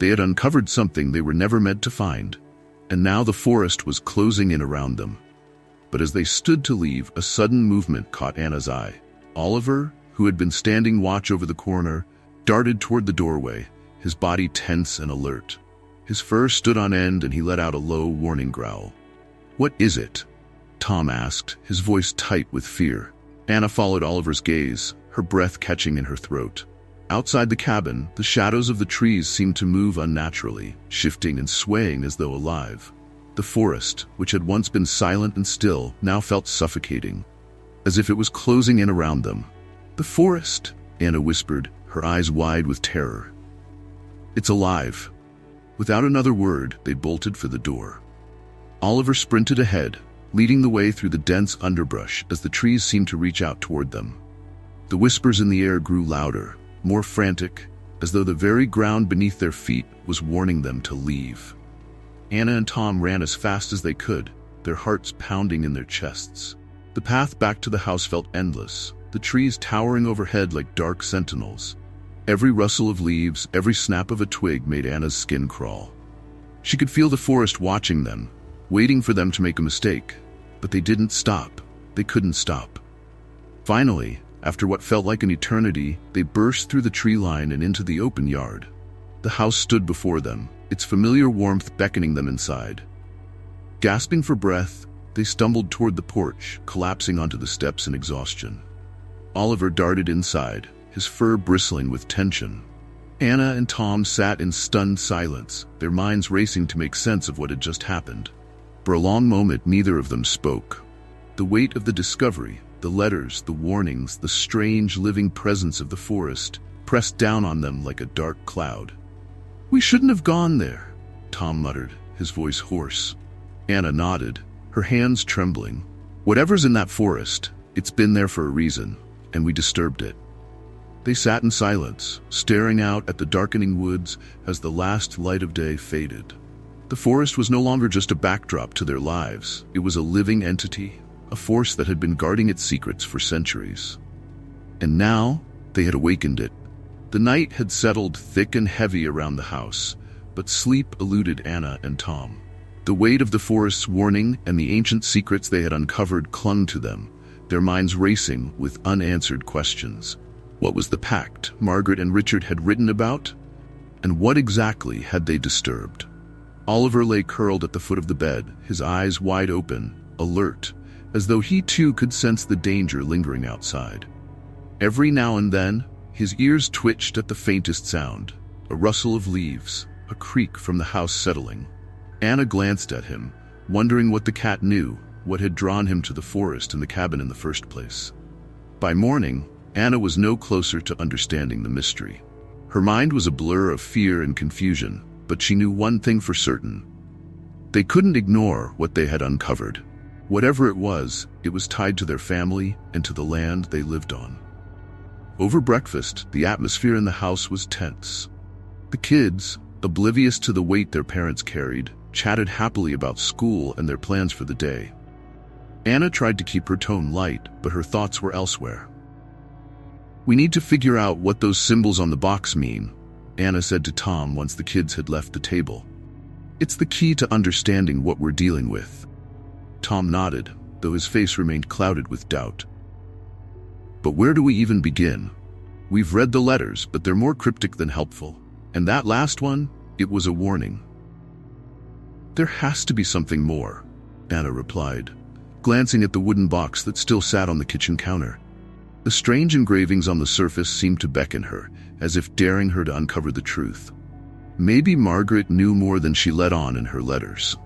They had uncovered something they were never meant to find, and now the forest was closing in around them. But as they stood to leave, a sudden movement caught Anna's eye. Oliver, who had been standing watch over the corner, darted toward the doorway, his body tense and alert. His fur stood on end and he let out a low, warning growl. "What is it?" Tom asked, his voice tight with fear. Anna followed Oliver's gaze, her breath catching in her throat. Outside the cabin, the shadows of the trees seemed to move unnaturally, shifting and swaying as though alive. The forest, which had once been silent and still, now felt suffocating, as if it was closing in around them. "The forest," Anna whispered, her eyes wide with terror. "It's alive." Without another word, they bolted for the door. Oliver sprinted ahead, leading the way through the dense underbrush as the trees seemed to reach out toward them. The whispers in the air grew louder, more frantic, as though the very ground beneath their feet was warning them to leave. Anna and Tom ran as fast as they could, their hearts pounding in their chests. The path back to the house felt endless, the trees towering overhead like dark sentinels. Every rustle of leaves, every snap of a twig made Anna's skin crawl. She could feel the forest watching them, waiting for them to make a mistake. But they didn't stop. They couldn't stop. Finally, after what felt like an eternity, they burst through the tree line and into the open yard. The house stood before them, its familiar warmth beckoning them inside. Gasping for breath, they stumbled toward the porch, collapsing onto the steps in exhaustion. Oliver darted inside, his fur bristling with tension. Anna and Tom sat in stunned silence, their minds racing to make sense of what had just happened. For a long moment, neither of them spoke. The weight of the discovery, the letters, the warnings, the strange living presence of the forest, pressed down on them like a dark cloud. "We shouldn't have gone there," Tom muttered, his voice hoarse. Anna nodded, her hands trembling. "Whatever's in that forest, it's been there for a reason, and we disturbed it." They sat in silence, staring out at the darkening woods as the last light of day faded. The forest was no longer just a backdrop to their lives. It was a living entity, a force that had been guarding its secrets for centuries. And now, they had awakened it. The night had settled thick and heavy around the house, but sleep eluded Anna and Tom. The weight of the forest's warning and the ancient secrets they had uncovered clung to them, their minds racing with unanswered questions. What was the pact Margaret and Richard had written about? And what exactly had they disturbed? Oliver lay curled at the foot of the bed, his eyes wide open, alert, as though he too could sense the danger lingering outside. Every now and then, his ears twitched at the faintest sound, a rustle of leaves, a creak from the house settling. Anna glanced at him, wondering what the cat knew, what had drawn him to the forest and the cabin in the first place. By morning, Anna was no closer to understanding the mystery. Her mind was a blur of fear and confusion, but she knew one thing for certain. They couldn't ignore what they had uncovered. Whatever it was tied to their family and to the land they lived on. Over breakfast, the atmosphere in the house was tense. The kids, oblivious to the weight their parents carried, chatted happily about school and their plans for the day. Anna tried to keep her tone light, but her thoughts were elsewhere. "We need to figure out what those symbols on the box mean," Anna said to Tom once the kids had left the table. "It's the key to understanding what we're dealing with." Tom nodded, though his face remained clouded with doubt. "But where do we even begin? We've read the letters, but they're more cryptic than helpful. And that last one, it was a warning." "There has to be something more," Anna replied, glancing at the wooden box that still sat on the kitchen counter. The strange engravings on the surface seemed to beckon her, as if daring her to uncover the truth. Maybe Margaret knew more than she let on in her letters.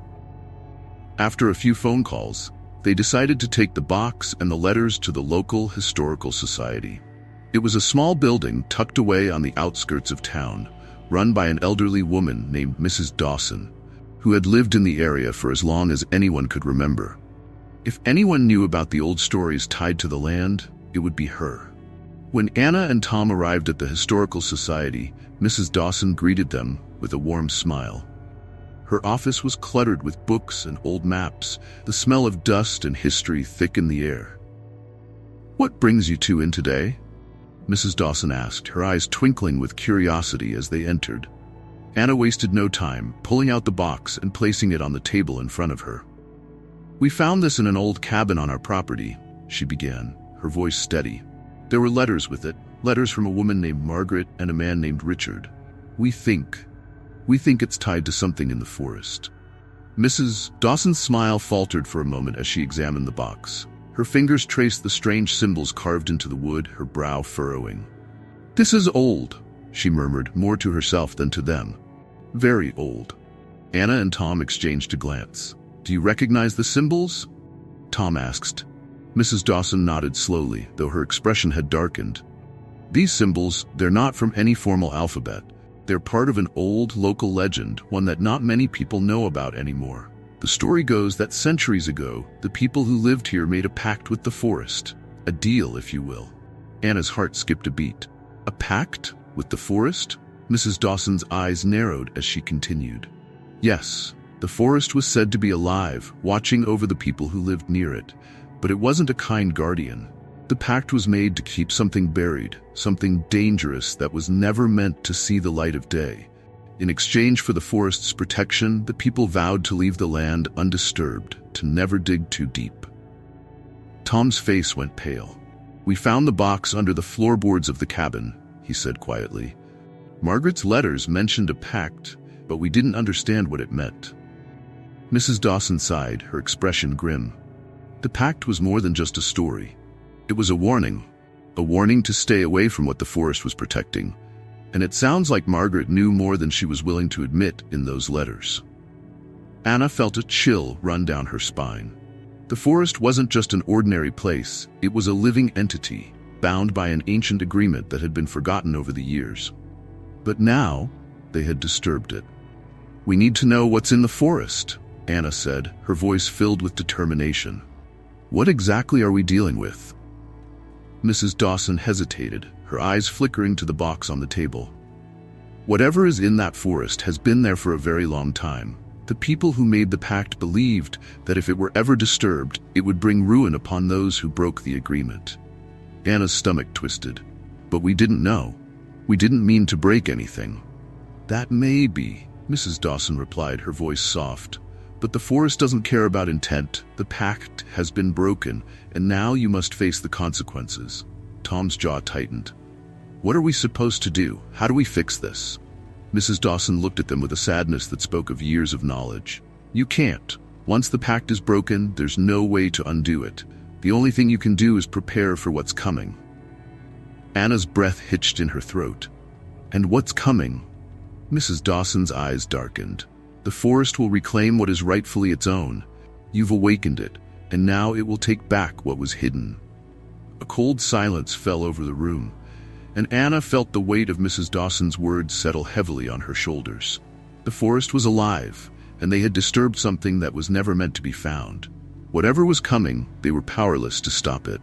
After a few phone calls, They decided to take the box and the letters to the local historical society. It was a small building tucked away on the outskirts of town, run by an elderly woman named Mrs. Dawson, who had lived in the area for as long as anyone could remember. If anyone knew about the old stories tied to the land, it would be her. When Anna and Tom arrived at the Historical Society, Mrs. Dawson greeted them with a warm smile. Her office was cluttered with books and old maps, the smell of dust and history thick in the air. "What brings you two in today?" Mrs. Dawson asked, her eyes twinkling with curiosity as they entered. Anna wasted no time, pulling out the box and placing it on the table in front of her. "We found this in an old cabin on our property," she began, her voice steady. "There were letters with it, letters from a woman named Margaret and a man named Richard. We think it's tied to something in the forest." Mrs. Dawson's smile faltered for a moment as she examined the box. Her fingers traced the strange symbols carved into the wood, her brow furrowing. "This is old," she murmured, more to herself than to them. "Very old." Anna and Tom exchanged a glance. "Do you recognize the symbols?" Tom asked. Mrs. Dawson nodded slowly, though her expression had darkened. "These symbols, they're not from any formal alphabet. They're part of an old local legend, one that not many people know about anymore. The story goes that centuries ago, the people who lived here made a pact with the forest. A deal, if you will." Anna's heart skipped a beat. "A pact? With the forest?" Mrs. Dawson's eyes narrowed as she continued. "Yes, the forest was said to be alive, watching over the people who lived near it. But it wasn't a kind guardian. The pact was made to keep something buried, something dangerous that was never meant to see the light of day. In exchange for the forest's protection, the people vowed to leave the land undisturbed, to never dig too deep." Tom's face went pale. "We found the box under the floorboards of the cabin," he said quietly. "Margaret's letters mentioned a pact, but we didn't understand what it meant." Mrs. Dawson sighed, her expression grim. The pact was more than just a story. It was a warning to stay away from what the forest was protecting. And it sounds like Margaret knew more than she was willing to admit in those letters. Anna felt a chill run down her spine. The forest wasn't just an ordinary place, it was a living entity, bound by an ancient agreement that had been forgotten over the years. But now, they had disturbed it. "We need to know what's in the forest," Anna said, her voice filled with determination. "What exactly are we dealing with?" Mrs. Dawson hesitated, her eyes flickering to the box on the table. "Whatever is in that forest has been there for a very long time. The people who made the pact believed that if it were ever disturbed, it would bring ruin upon those who broke the agreement." Anna's stomach twisted. "But we didn't know. We didn't mean to break anything." "That may be," Mrs. Dawson replied, her voice soft. "But the forest doesn't care about intent. The pact has been broken, and now you must face the consequences." Tom's jaw tightened. "What are we supposed to do? How do we fix this?" Mrs. Dawson looked at them with a sadness that spoke of years of knowledge. "You can't. Once the pact is broken, there's no way to undo it. The only thing you can do is prepare for what's coming." Anna's breath hitched in her throat. "And what's coming?" Mrs. Dawson's eyes darkened. "The forest will reclaim what is rightfully its own. You've awakened it, and now it will take back what was hidden." A cold silence fell over the room, and Anna felt the weight of Mrs. Dawson's words settle heavily on her shoulders. The forest was alive, and they had disturbed something that was never meant to be found. Whatever was coming, they were powerless to stop it.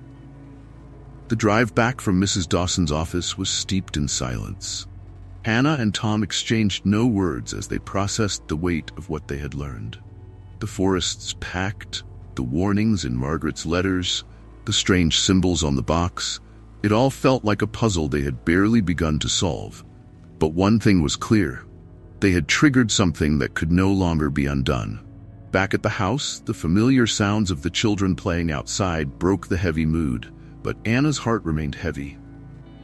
The drive back from Mrs. Dawson's office was steeped in silence. Anna and Tom exchanged no words as they processed the weight of what they had learned. The forest's pact, the warnings in Margaret's letters, the strange symbols on the box, it all felt like a puzzle they had barely begun to solve. But one thing was clear. They had triggered something that could no longer be undone. Back at the house, the familiar sounds of the children playing outside broke the heavy mood, but Anna's heart remained heavy.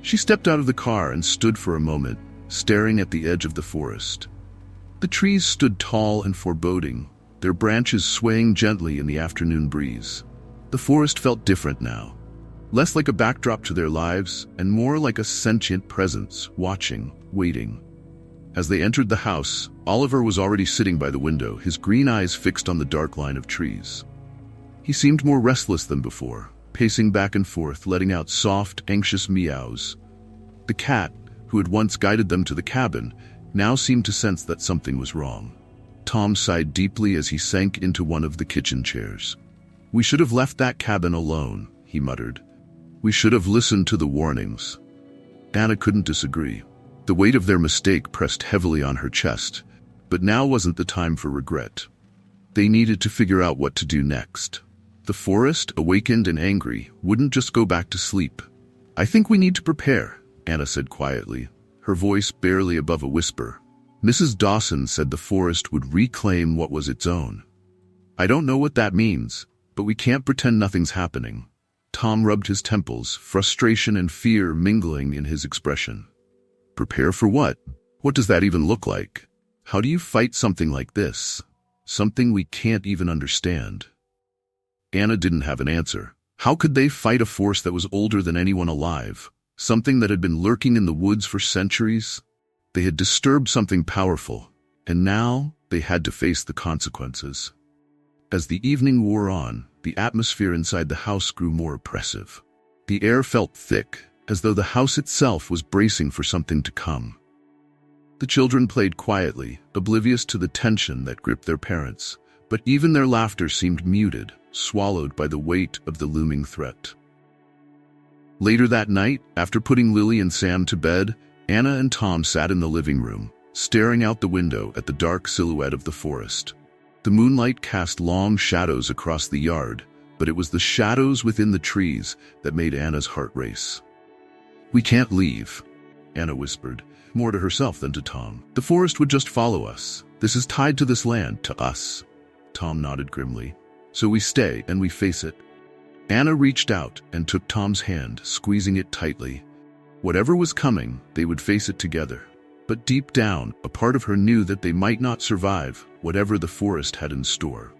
She stepped out of the car and stood for a moment, staring at the edge of the forest. The trees stood tall and foreboding, their branches swaying gently in the afternoon breeze. The forest felt different now, less like a backdrop to their lives and more like a sentient presence, watching, waiting. As they entered the house, Oliver was already sitting by the window, his green eyes fixed on the dark line of trees. He seemed more restless than before, pacing back and forth, letting out soft, anxious meows. The cat, who had once guided them to the cabin, now seemed to sense that something was wrong. Tom sighed deeply as he sank into one of the kitchen chairs. "We should have left that cabin alone," he muttered. "We should have listened to the warnings." Anna couldn't disagree. The weight of their mistake pressed heavily on her chest, but now wasn't the time for regret. They needed to figure out what to do next. The forest, awakened and angry, wouldn't just go back to sleep. "I think we need to prepare," Anna said quietly, her voice barely above a whisper. "Mrs. Dawson said the forest would reclaim what was its own. I don't know what that means, but we can't pretend nothing's happening." Tom rubbed his temples, frustration and fear mingling in his expression. "Prepare for what? What does that even look like? How do you fight something like this? Something we can't even understand?" Anna didn't have an answer. How could they fight a force that was older than anyone alive? Something that had been lurking in the woods for centuries? They had disturbed something powerful, and now they had to face the consequences. As the evening wore on, the atmosphere inside the house grew more oppressive. The air felt thick, as though the house itself was bracing for something to come. The children played quietly, oblivious to the tension that gripped their parents, but even their laughter seemed muted, swallowed by the weight of the looming threat. Later that night, after putting Lily and Sam to bed, Anna and Tom sat in the living room, staring out the window at the dark silhouette of the forest. The moonlight cast long shadows across the yard, but it was the shadows within the trees that made Anna's heart race. "We can't leave," Anna whispered, more to herself than to Tom. "The forest would just follow us. This is tied to this land, to us." Tom nodded grimly. "So we stay and we face it." Anna reached out and took Tom's hand, squeezing it tightly. Whatever was coming, they would face it together. But deep down, a part of her knew that they might not survive whatever the forest had in store.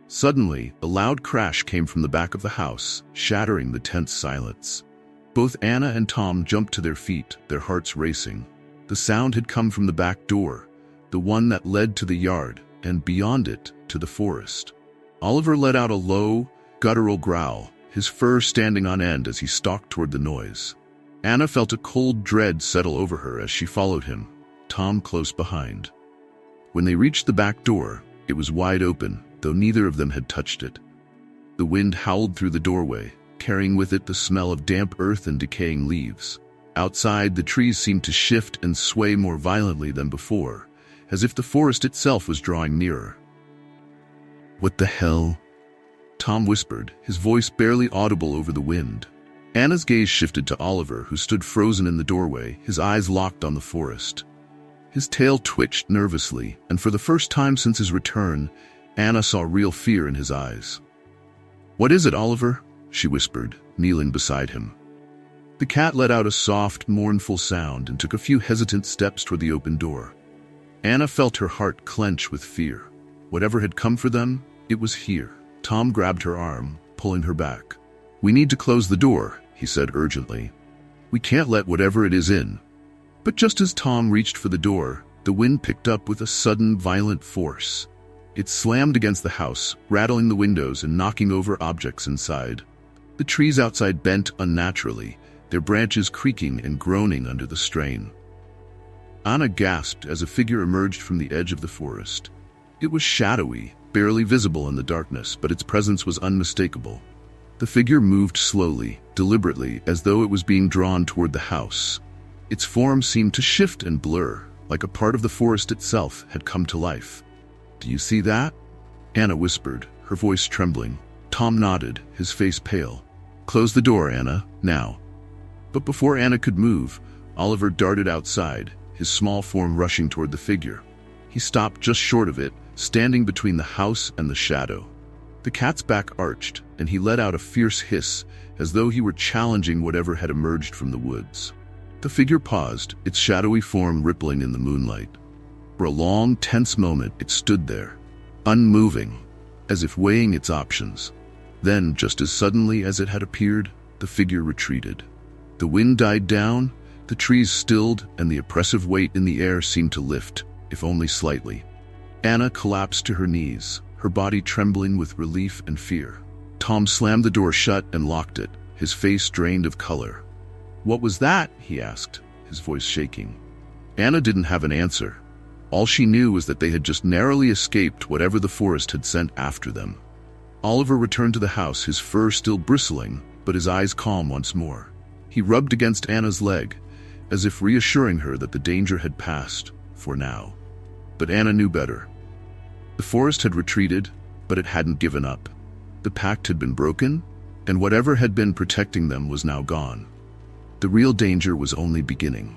Suddenly, a loud crash came from the back of the house, shattering the tense silence. Both Anna and Tom jumped to their feet, their hearts racing. The sound had come from the back door, the one that led to the yard, and beyond it, to the forest. Oliver let out a low, guttural growl, his fur standing on end as he stalked toward the noise. Anna felt a cold dread settle over her as she followed him, Tom close behind. When they reached the back door, it was wide open, though neither of them had touched it. The wind howled through the doorway, carrying with it the smell of damp earth and decaying leaves. Outside, the trees seemed to shift and sway more violently than before, as if the forest itself was drawing nearer. "What the hell?" Tom whispered, his voice barely audible over the wind. Anna's gaze shifted to Oliver, who stood frozen in the doorway, his eyes locked on the forest. His tail twitched nervously, and for the first time since his return, Anna saw real fear in his eyes. "What is it, Oliver?" she whispered, kneeling beside him. The cat let out a soft, mournful sound and took a few hesitant steps toward the open door. Anna felt her heart clench with fear. Whatever had come for them, it was here. Tom grabbed her arm, pulling her back. "We need to close the door," he said urgently. "We can't let whatever it is in." But just as Tom reached for the door, the wind picked up with a sudden, violent force. It slammed against the house, rattling the windows and knocking over objects inside. The trees outside bent unnaturally, their branches creaking and groaning under the strain. Anna gasped as a figure emerged from the edge of the forest. It was shadowy, barely visible in the darkness, but its presence was unmistakable. The figure moved slowly, deliberately, as though it was being drawn toward the house. Its form seemed to shift and blur, like a part of the forest itself had come to life. "Do you see that?" Anna whispered, her voice trembling. Tom nodded, his face pale. "Close the door, Anna, now." But before Anna could move, Oliver darted outside, his small form rushing toward the figure. He stopped just short of it, standing between the house and the shadow. The cat's back arched, and he let out a fierce hiss, as though he were challenging whatever had emerged from the woods. The figure paused, its shadowy form rippling in the moonlight. For a long, tense moment, it stood there, unmoving, as if weighing its options. Then, just as suddenly as it had appeared, the figure retreated. The wind died down, the trees stilled, and the oppressive weight in the air seemed to lift, if only slightly. Anna collapsed to her knees, her body trembling with relief and fear. Tom slammed the door shut and locked it, his face drained of color. "What was that?" he asked, his voice shaking. Anna didn't have an answer. All she knew was that they had just narrowly escaped whatever the forest had sent after them. Oliver returned to the house, his fur still bristling, but his eyes calm once more. He rubbed against Anna's leg, as if reassuring her that the danger had passed, for now. But Anna knew better. The forest had retreated, but it hadn't given up. The pact had been broken, and whatever had been protecting them was now gone. The real danger was only beginning.